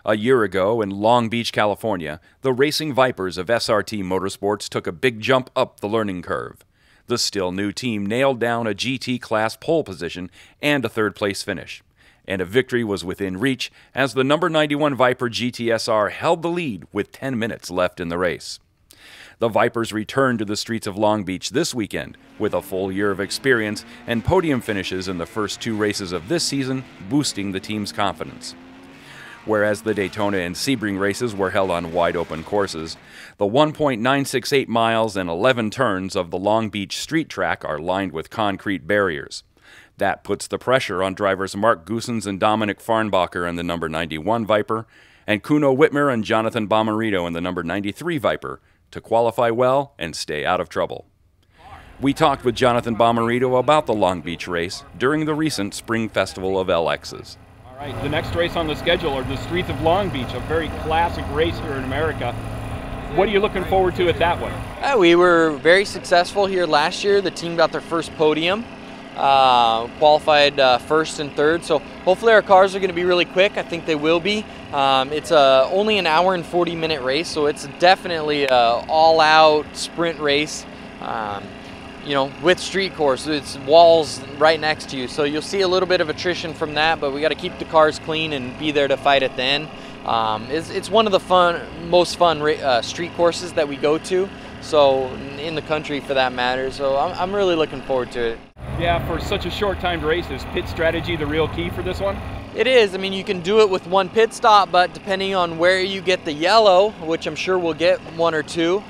A year ago in Long Beach, California, the racing Vipers of SRT Motorsports took a big jump up the learning curve. The still new team nailed down a GT class pole position and a third-place finish. And a victory was within reach as the number 91 Viper GTS-R held the lead with 10 minutes left in the race. The Vipers returned to the streets of Long Beach this weekend with a full year of experience and podium finishes in the first two races of this season, boosting the team's confidence. Whereas the Daytona and Sebring races were held on wide-open courses, the 1.968 miles and 11 turns of the Long Beach street track are lined with concrete barriers. That puts the pressure on drivers Mark Goossens and Dominic Farnbacher in the number 91 Viper, and Kuno Whitmer and Jonathan Bomarito in the number 93 Viper to qualify well and stay out of trouble. We talked with Jonathan Bomarito about the Long Beach race during the recent Spring Festival of LXs. All right, the next race on the schedule are the streets of Long Beach, a very classic race here in America. What are you looking forward to at that one? We were very successful here last year. The team got their first podium, qualified first and third. So hopefully our cars are going to be really quick. I think they will be. It's only an hour and 40-minute race, so it's definitely an all-out sprint race. You know, with street course, it's walls right next to you, so you'll see a little bit of attrition from that, but we got to keep the cars clean and be there to fight at the end. It's one of the most fun street courses that we go to, so in the country for that matter, so I'm really looking forward to it. Yeah, for such a short timed race, is pit strategy the real key for this one? It is. I mean, you can do it with one pit stop, but depending on where you get the yellow, which I'm sure we'll get one or two,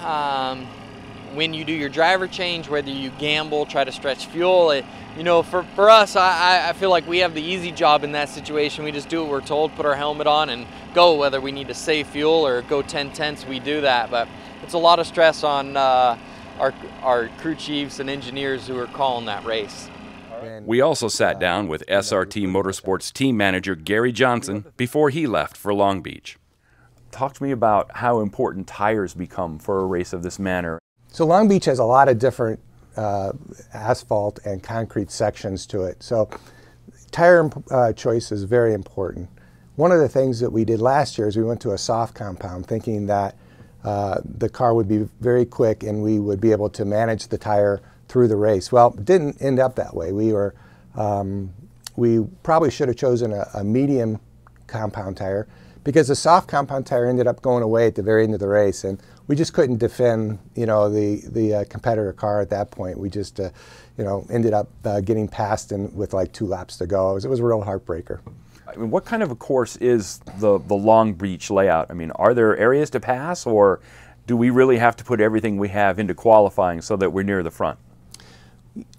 when you do your driver change, whether you gamble, try to stretch fuel, you know, for us, I feel like we have the easy job in that situation. We just do what we're told, put our helmet on and go. Whether we need to save fuel or go 10/10ths, we do that. But it's a lot of stress on our crew chiefs and engineers who are calling that race. We also sat down with SRT Motorsports team manager Gary Johnson before he left for Long Beach. Talk to me about how important tires become for a race of this manner. So Long Beach has a lot of different asphalt and concrete sections to it. So tire choice is very important. One of the things that we did last year is we went to a soft compound thinking that the car would be very quick and we would be able to manage the tire through the race. Well, it didn't end up that way. We probably should have chosen a medium compound tire because the soft compound tire ended up going away at the very end of the race, and we just couldn't defend, you know, the competitor car at that point. We just, you know, ended up getting past with like 2 laps to go. It was a real heartbreaker. I mean, what kind of a course is the Long Beach layout? I mean, are there areas to pass, or do we really have to put everything we have into qualifying so that we're near the front?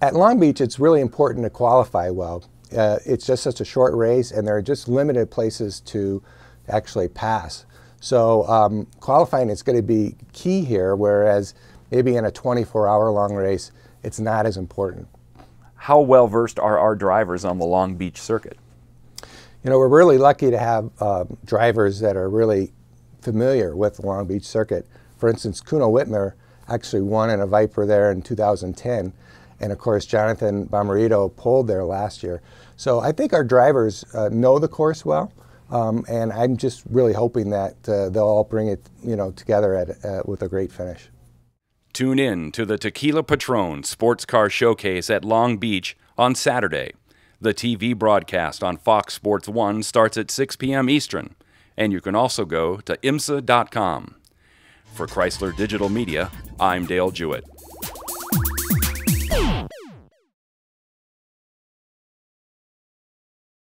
At Long Beach, it's really important to qualify well. It's just such a short race, and there are just limited places to actually pass. So qualifying is going to be key here, whereas maybe in a 24-hour long race, it's not as important. How well versed are our drivers on the Long Beach circuit? You know, we're really lucky to have drivers that are really familiar with the Long Beach circuit. For instance, Kuno Whitmer actually won in a Viper there in 2010. And of course, Jonathan Bomarito poled there last year. So I think our drivers know the course well. And I'm just really hoping that they'll all bring it, you know, together with a great finish. Tune in to the Tequila Patrón Sports Car Showcase at Long Beach on Saturday. The TV broadcast on Fox Sports 1 starts at 6 p.m. Eastern, and you can also go to IMSA.com. For Chrysler Digital Media, I'm Dale Jewett.